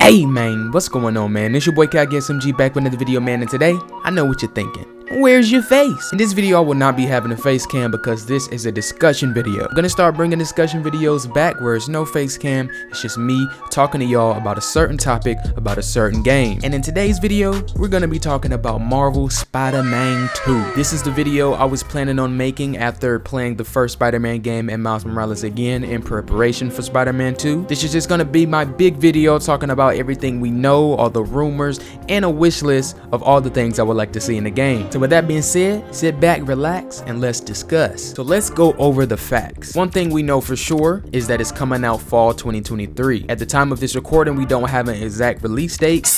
Hey man, what's going on, man? It's your boy SMG back with another video, man, and today, I know what you're thinking. Where's your face? In this video, I will not be having a face cam because this is a discussion video. I'm gonna start bringing discussion videos back where it's no face cam, it's just me talking to y'all about a certain topic, about a certain game. And in today's video, we're gonna be talking about Marvel Spider-Man 2. This is the video I was planning on making after playing the first Spider-Man game and Miles Morales again in preparation for Spider-Man 2. This is just gonna be my big video talking about everything we know, all the rumors, and a wish list of all the things I would like to see in the game. So with that being said, sit back, relax, and let's discuss. So let's go over the facts. One thing we know for sure is that it's coming out fall 2023. At the time of this recording, we don't have an exact release date.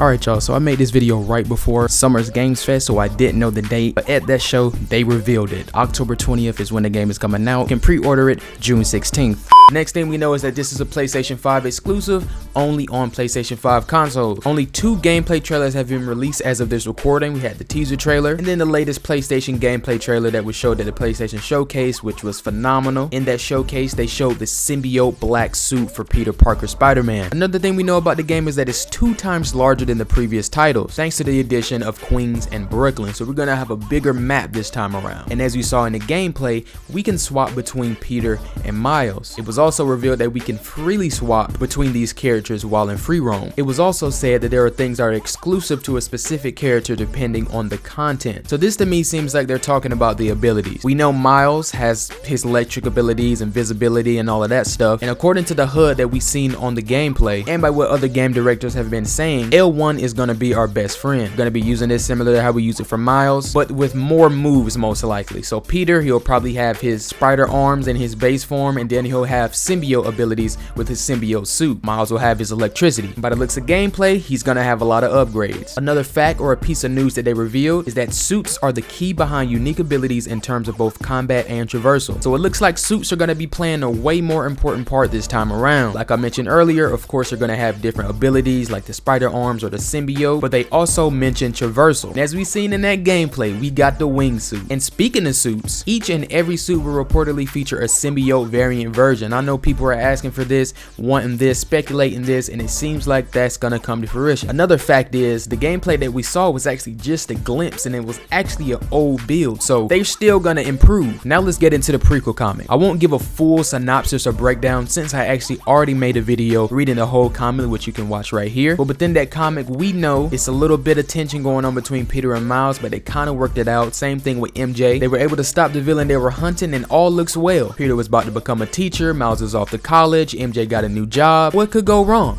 Alright y'all, so I made this video right before Summer's Games Fest, so I didn't know the date, but at that show, they revealed it. October 20th is when the game is coming out. You can pre-order it June 16th. Next thing we know is that this is a PlayStation 5 exclusive, only on PlayStation 5 consoles. Only 2 gameplay trailers have been released as of this recording. We had the teaser trailer, and then the latest PlayStation gameplay trailer that was showed at the PlayStation Showcase, which was phenomenal. In that showcase, they showed the symbiote black suit for Peter Parker Spider-Man. Another thing we know about the game is that it's 2 times larger than the previous titles, thanks to the addition of Queens and Brooklyn, so we're gonna have a bigger map this time around. And as we saw in the gameplay, we can swap between Peter and Miles. It was also revealed that we can freely swap between these characters while in free roam. It was also said that there are things that are exclusive to a specific character depending on the content. So this to me seems like they're talking about the abilities. We know Miles has his electric abilities, invisibility, and all of that stuff, and according to the HUD that we've seen on the gameplay and by what other game directors have been saying, L1 is gonna be our best friend. We're gonna be using this similar to how we use it for Miles, but with more moves most likely. So Peter, he'll probably have his spider arms in his base form, and then he'll have symbiote abilities with his symbiote suit. Miles will have his electricity. By the looks of gameplay, he's gonna have a lot of upgrades. Another fact or a piece of news that they revealed is that suits are the key behind unique abilities in terms of both combat and traversal. So it looks like suits are gonna be playing a way more important part this time around. Like I mentioned earlier, of course, they're gonna have different abilities like the spider arms or the symbiote, but they also mentioned traversal. And as we've seen in that gameplay, we got the wingsuit. And speaking of suits, each and every suit will reportedly feature a symbiote variant version. I know people are asking for this, wanting this, speculating this, and it seems like that's gonna come to fruition. Another fact is the gameplay that we saw was actually just a glimpse, and it was actually an old build, so they're still gonna improve. Now let's get into the prequel comic. I won't give a full synopsis or breakdown since I actually already made a video reading the whole comic, which you can watch right here. But within that comic, we know it's a little bit of tension going on between Peter and Miles, but they kind of worked it out. Same thing with MJ. They were able to stop the villain they were hunting, and all looks well. Peter was about to become a teacher, Miles is off to college, MJ got a new job. What could go wrong?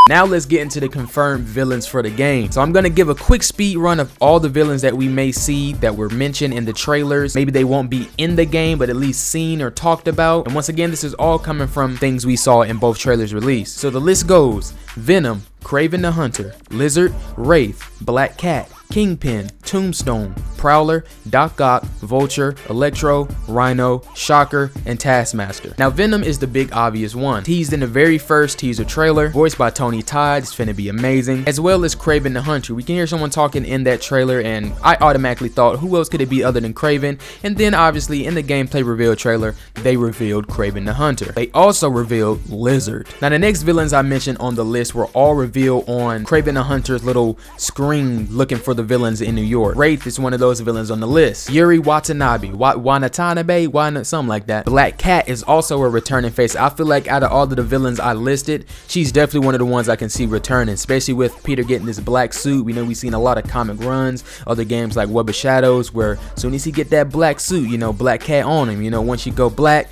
Now let's get into the confirmed villains for the game. So I'm gonna give a quick speed run of all the villains that we may see that were mentioned in the trailers. Maybe they won't be in the game, but at least seen or talked about. And once again, this is all coming from things we saw in both trailers released. So the list goes: Venom, Kraven the Hunter, Lizard, Wraith, Black Cat, Kingpin, Tombstone, Prowler, Doc Ock, Vulture, Electro, Rhino, Shocker, and Taskmaster. Now Venom is the big obvious one. Teased in the very first teaser trailer, voiced by Tony Todd, it's finna be amazing, as well as Kraven the Hunter. We can hear someone talking in that trailer, and I automatically thought, who else could it be other than Kraven? And then obviously in the gameplay reveal trailer, they revealed Kraven the Hunter. They also revealed Lizard. Now the next villains I mentioned on the list were all revealed on Kraven the Hunter's little screen looking for the villains in New York. Wraith is one of those villains on the list. Yuri Watanabe, something like that. Black Cat is also a returning face. I feel like out of all of the villains I listed, she's definitely one of the ones I can see returning, especially with Peter getting this black suit. We know we've seen a lot of comic runs, other games like Web of Shadows, where as soon as he get that black suit, you know, Black Cat on him, you know, once you go black,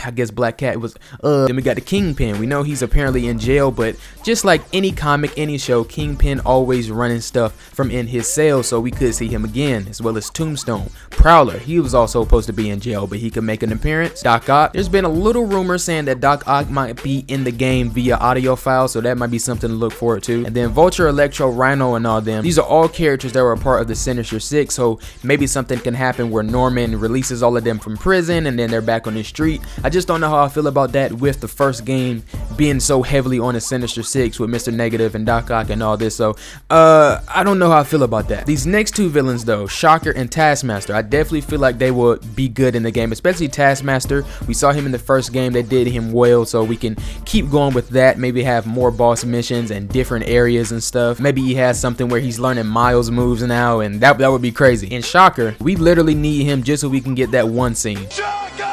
I guess Black Cat was then we got the Kingpin. We know he's apparently in jail, but just like any comic, any show, Kingpin always running stuff from in his cell, so we could see him again, as well as Tombstone. Prowler, he was also supposed to be in jail, but he could make an appearance. Doc Ock, there's been a little rumor saying that Doc Ock might be in the game via audio file, so that might be something to look forward to. And then Vulture, Electro, Rhino, and all them, these are all characters that were a part of the Sinister Six, so maybe something can happen where Norman releases all of them from prison, and then they're back on the street treat. I just don't know how I feel about that with the first game being so heavily on a Sinister Six with Mr. Negative and Doc Ock and all this. So I don't know how I feel about that. These next two villains though, Shocker and Taskmaster, I definitely feel like they will be good in the game, especially Taskmaster. We saw him in the first game, they did him well, so we can keep going with that. Maybe have more boss missions and different areas and stuff. Maybe he has something where he's learning Miles moves now, and that would be crazy. In Shocker, we literally need him just so we can get that one scene. Shocker!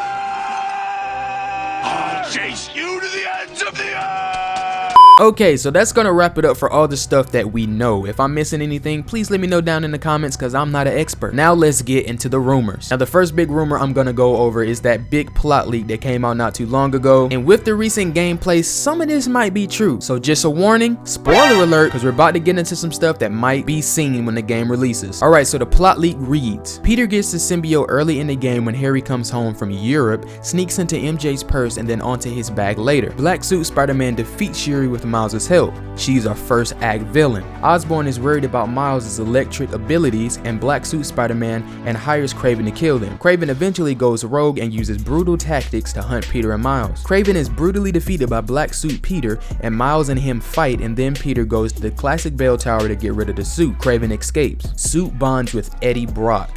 I'll chase you to the ends of the earth! Okay, so that's gonna wrap it up for all the stuff that we know. If I'm missing anything, please let me know down in the comments because I'm not an expert. Now let's get into the rumors. Now the first big rumor I'm gonna go over is that big plot leak that came out not too long ago, and with the recent gameplay, some of this might be true. So just a warning, spoiler alert, because we're about to get into some stuff that might be seen when the game releases. Alright, so the plot leak reads, Peter gets the symbiote early in the game when Harry comes home from Europe, sneaks into MJ's purse and then onto his bag later. Black Suit Spider-Man defeats Shuri with Miles' help. She's our first act villain. Osborn is worried about Miles' electric abilities and Black Suit Spider-Man and hires Kraven to kill them. Kraven eventually goes rogue and uses brutal tactics to hunt Peter and Miles. Kraven is brutally defeated by Black Suit Peter, and Miles and him fight, and then Peter goes to the classic bell tower to get rid of the suit. Kraven escapes. Suit bonds with Eddie Brock.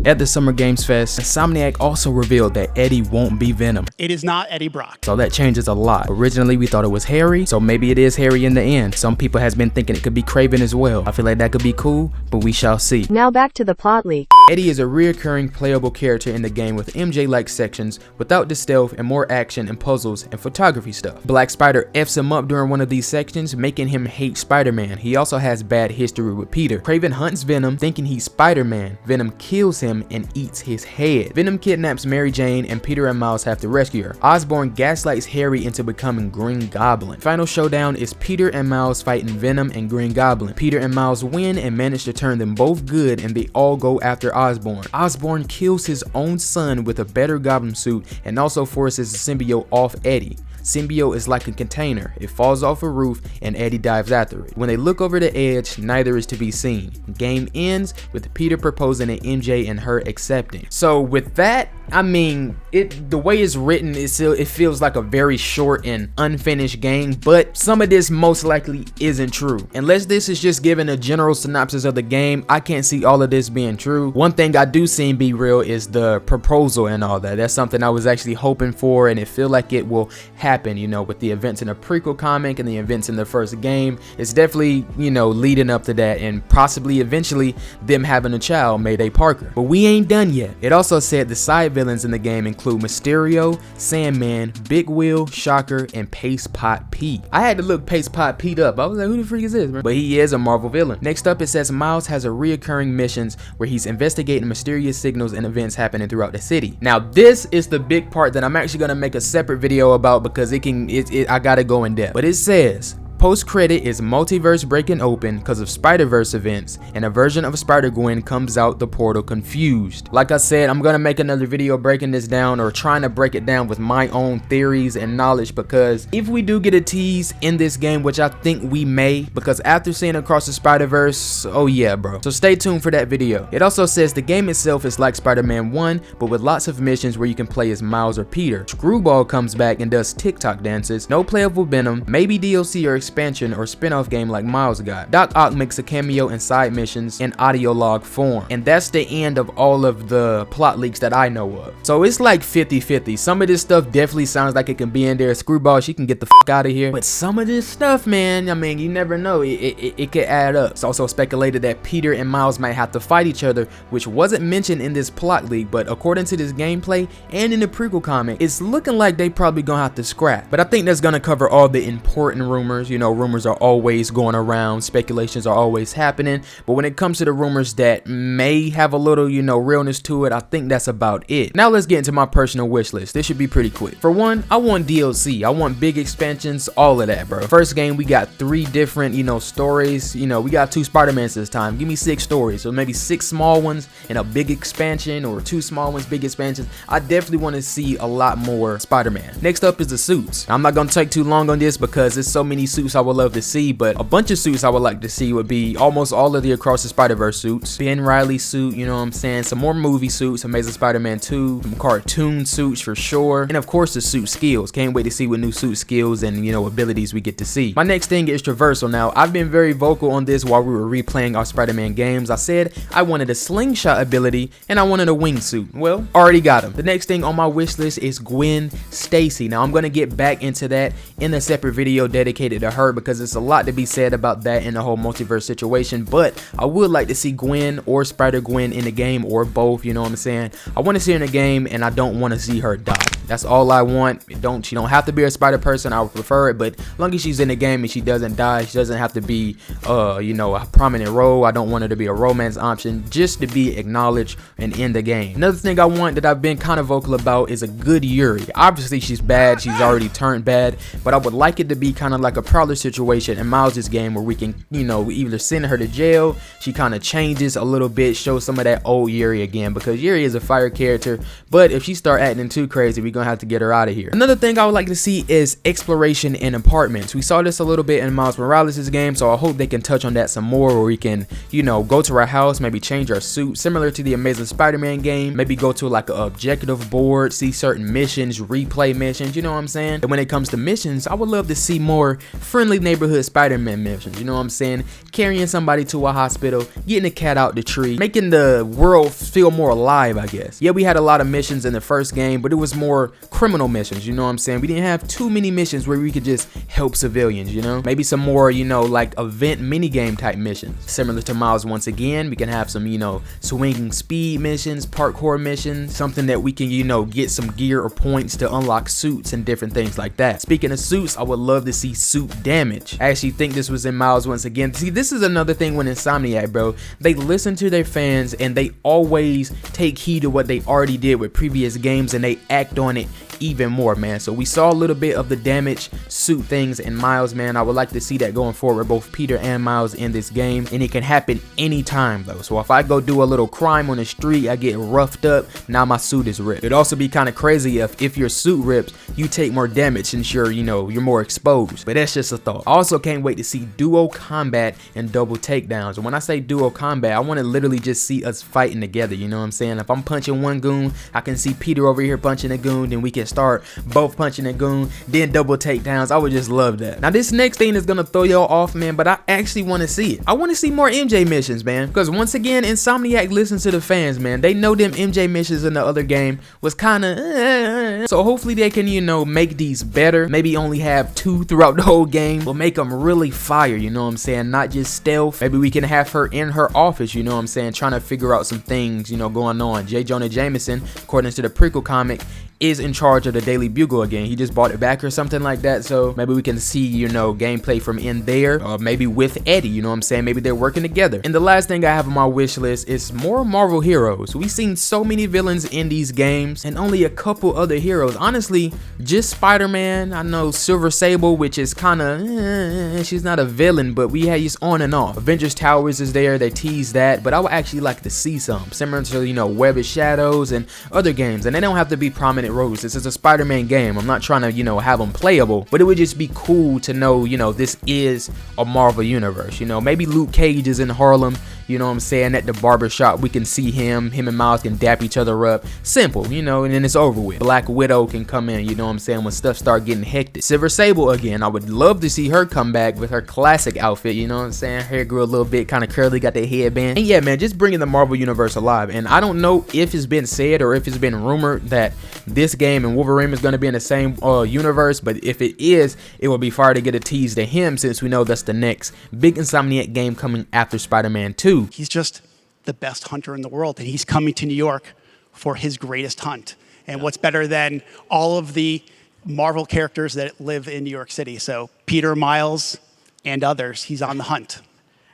At the Summer Games Fest, Insomniac also revealed that Eddie won't be Venom. It is not Eddie Brock. So that changes a lot. Originally we thought it was Harry, so maybe it is Harry in the end. Some people has been thinking it could be Kraven as well. I feel like that could be cool, but we shall see. Now back to the plot leak. Eddie is a reoccurring playable character in the game with MJ-like sections without the stealth and more action and puzzles and photography stuff. Black Spider F's him up during one of these sections, making him hate Spider-Man. He also has bad history with Peter. Kraven hunts Venom thinking he's Spider-Man. Venom kills him and eats his head. Venom kidnaps Mary Jane and Peter and Miles have to rescue her. Osborn gaslights Harry into becoming Green Goblin. Final showdown is Peter and Miles fighting Venom and Green Goblin. Peter and Miles win and manage to turn them both good, and they all go after Osborn. Osborn kills his own son with a better Goblin suit and also forces the symbiote off Eddie. Symbiote is like a container. It falls off a roof and Eddie dives after it. When they look over the edge, neither is to be seen. Game ends with Peter proposing to MJ and her accepting. So with that, I mean, the way it's written, it feels like a very short and unfinished game, but some of this most likely isn't true. Unless this is just giving a general synopsis of the game, I can't see all of this being true. One thing I do see be real is the proposal and all that. That's something I was actually hoping for, and it feel like it will happen, you know, with the events in the prequel comic and the events in the first game. It's definitely, you know, leading up to that and possibly eventually them having a child, Mayday Parker. But we ain't done yet. It also said the side villains in the game include Mysterio, Sandman, Big Wheel, Shocker, and Paste Pot Pete. I had to look Paste Pot Pete up. I was like, who the freak is this, man? But he is a Marvel villain. Next up, it says Miles has a reoccurring missions where he's investigating mysterious signals and events happening throughout the city. Now, this is the big part that I'm actually gonna make a separate video about because I gotta go in depth. But it says, post-credit is multiverse breaking open because of Spider-Verse events, and a version of Spider-Gwen comes out the portal confused. Like I said, I'm gonna make another video breaking this down or trying to break it down with my own theories and knowledge, because if we do get a tease in this game, which I think we may, because after seeing Across the Spider-Verse, oh yeah bro. So stay tuned for that video. It also says the game itself is like Spider-Man 1, but with lots of missions where you can play as Miles or Peter. Screwball comes back and does TikTok dances, no playable Venom, maybe DLC or expansion or spin-off game like Miles got. Doc Ock makes a cameo in side missions in audio log form. And that's the end of all of the plot leaks that I know of. So it's like 50-50. Some of this stuff definitely sounds like it can be in there. Screwball, she can get the fuck out of here. But some of this stuff, man, I mean, you never know. It could add up. It's also speculated that Peter and Miles might have to fight each other, which wasn't mentioned in this plot leak, but according to this gameplay and in the prequel comic, it's looking like they probably gonna have to scrap. But I think that's gonna cover all the important rumors. You know, rumors are always going around, speculations are always happening, but when it comes to the rumors that may have a little, you know, realness to it, I think that's about it. Now let's get into my personal wish list. This should be pretty quick. For one, I want DLC. I want big expansions, all of that, bro. First game, we got 3 different, you know, stories. You know, we got 2 Spider-Mans this time. Give me 6 stories, so maybe 6 small ones and a big expansion, or 2 small ones, big expansions. I definitely want to see a lot more Spider-Man. Next up is the suits. I'm not gonna take too long on this because there's so many suits suits I would love to see, but a bunch of suits I would like to see would be almost all of the Across the Spider-Verse suits. Ben Reilly's suit, you know what I'm saying? Some more movie suits, Amazing Spider-Man 2, some cartoon suits for sure, and of course the suit skills. Can't wait to see what new suit skills and, you know, abilities we get to see. My next thing is traversal. Now, I've been very vocal on this while we were replaying our Spider-Man games. I said I wanted a slingshot ability and I wanted a wingsuit. Well, already got them. The next thing on my wish list is Gwen Stacy. Now, I'm going to get back into that in a separate video dedicated to her because it's a lot to be said about that in the whole multiverse situation, but I would like to see Gwen or Spider-Gwen in the game, or both, you know what I'm saying? I want to see her in the game and I don't want to see her die. That's all I want. She don't have to be a spider person. I would prefer it, but as long as she's in the game and she doesn't die, she doesn't have to be you know, a prominent role. I don't want her to be a romance option, just to be acknowledged and in the game. Another thing I want that I've been kind of vocal about is a good Yuri. Obviously she's bad, she's already turned bad, but I would like it to be kind of like a Prowler situation in Miles' game where we can, you know, either send her to jail, she kind of changes a little bit, show some of that old Yuri again, because Yuri is a fire character, but if she start acting too crazy, we're gonna have to get her out of here. Another thing I would like to see is exploration in apartments. We saw this a little bit in Miles Morales' game, so I hope they can touch on that some more, where we can, you know, go to our house, maybe change our suit, similar to the Amazing Spider-Man game, maybe go to like an objective board, see certain missions, replay missions, you know what I'm saying? And when it comes to missions, I would love to see more friendly neighborhood Spider-Man missions, you know what I'm saying? Carrying somebody to a hospital, getting a cat out the tree, making the world feel more alive, I guess. Yeah, we had a lot of missions in the first game, but it was more criminal missions, you know what I'm saying? We didn't have too many missions where we could just help civilians, you know? Maybe some more, you know, like event minigame type missions. Similar to Miles once again, we can have some, you know, swinging speed missions, parkour missions, something that we can, you know, get some gear or points to unlock suits and different things like that. Speaking of suits, I would love to see suit damage. I actually think this was in Miles once again. See, this is another thing when Insomniac, bro, they listen to their fans and they always take heed to what they already did with previous games and they act on it even more, man. So we saw a little bit of the damage suit things in Miles, man. I would like to see that going forward, both Peter and Miles in this game, and it can happen anytime though. So if I go do a little crime on the street, I get roughed up, now my suit is ripped. It'd also be kind of crazy if your suit rips, you take more damage since you're, you know, you're more exposed. But that's just a thought. I also can't wait to see duo combat and double takedowns. And when I say duo combat, I want to literally just see us fighting together, you know what I'm saying? If I'm punching one goon, I can see Peter over here punching a goon, then we can start both punching a goon, then double takedowns. I would just love that. Now this next thing is gonna throw y'all off, man, but I actually want to see it. I want to see more MJ missions, man, because once again, Insomniac listens to the fans, man. They know them MJ missions in the other game was kind of so hopefully they can, you know, make these better. Maybe only have 2 throughout the whole game, but make them really fire, you know what I'm saying? Not just stealth. Maybe we can have her in her office, you know what I'm saying, trying to figure out some things, you know, going on. J. Jonah Jameson, according to the prequel comic, is in charge of the Daily Bugle again. He just bought it back or something like that, so maybe we can see, you know, gameplay from in there, or maybe with Eddie, you know what I'm saying? Maybe they're working together. And the last thing I have on my wish list is more Marvel heroes. We've seen so many villains in these games and only a couple other heroes. Honestly, just Spider-Man. I know Silver Sable, which is kind of she's not a villain, but we had just on and off. Avengers Towers is there, they tease that, but I would actually like to see some similar to, you know, Web of Shadows and other games, and they don't have to be prominent roles. This is a Spider-Man game. I'm not trying to, you know, have them playable, but it would just be cool to know, you know, this is a Marvel universe. You know, maybe Luke Cage is in Harlem, you know what I'm saying, at the barbershop. We can see him and Miles can dap each other up. Simple, you know, and then it's over with. Black Widow can come in, you know what I'm saying, when stuff start getting hectic. Silver Sable again, I would love to see her come back with her classic outfit, you know what I'm saying? Hair grew a little bit, kind of curly, got that headband. And yeah, man, just bringing the Marvel universe alive. And I don't know if it's been said or if it's been rumored that this game and Wolverine is going to be in the same universe, but if it is, it will be fire to get a tease to him, since we know that's the next big Insomniac game coming after Spider-Man 2. He's just the best hunter in the world, and he's coming to New York for his greatest hunt. And what's better than all of the Marvel characters that live in New York City? So Peter, Miles, and others, he's on the hunt.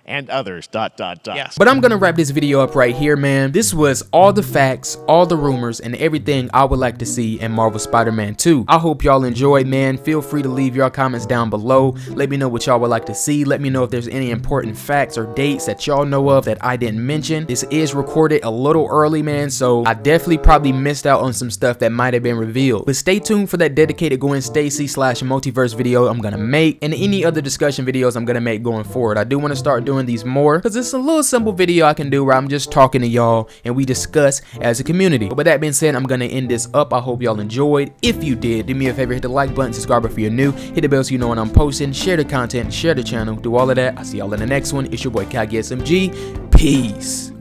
and others, ... Yes. But I'm gonna wrap this video up right here, man. This was all the facts, all the rumors, and everything I would like to see in Marvel Spider-Man 2. I hope y'all enjoyed, man. Feel free to leave your comments down below. Let me know what y'all would like to see. Let me know if there's any important facts or dates that y'all know of that I didn't mention. This is recorded a little early, man, so I definitely probably missed out on some stuff that might have been revealed. But stay tuned for that dedicated Gwen Stacy / multiverse video I'm gonna make, and any other discussion videos I'm gonna make going forward. I do want to start doing these more because it's a little simple video I can do where I'm just talking to y'all and we discuss as a community. But with that being said, I'm gonna end this up. I hope y'all enjoyed. If you did, do me a favor, hit the like button, subscribe if you're new, hit the bell so you know when I'm posting, share the content, share the channel, do all of that. I'll see y'all in the next one. It's your boy KGSMG. Peace.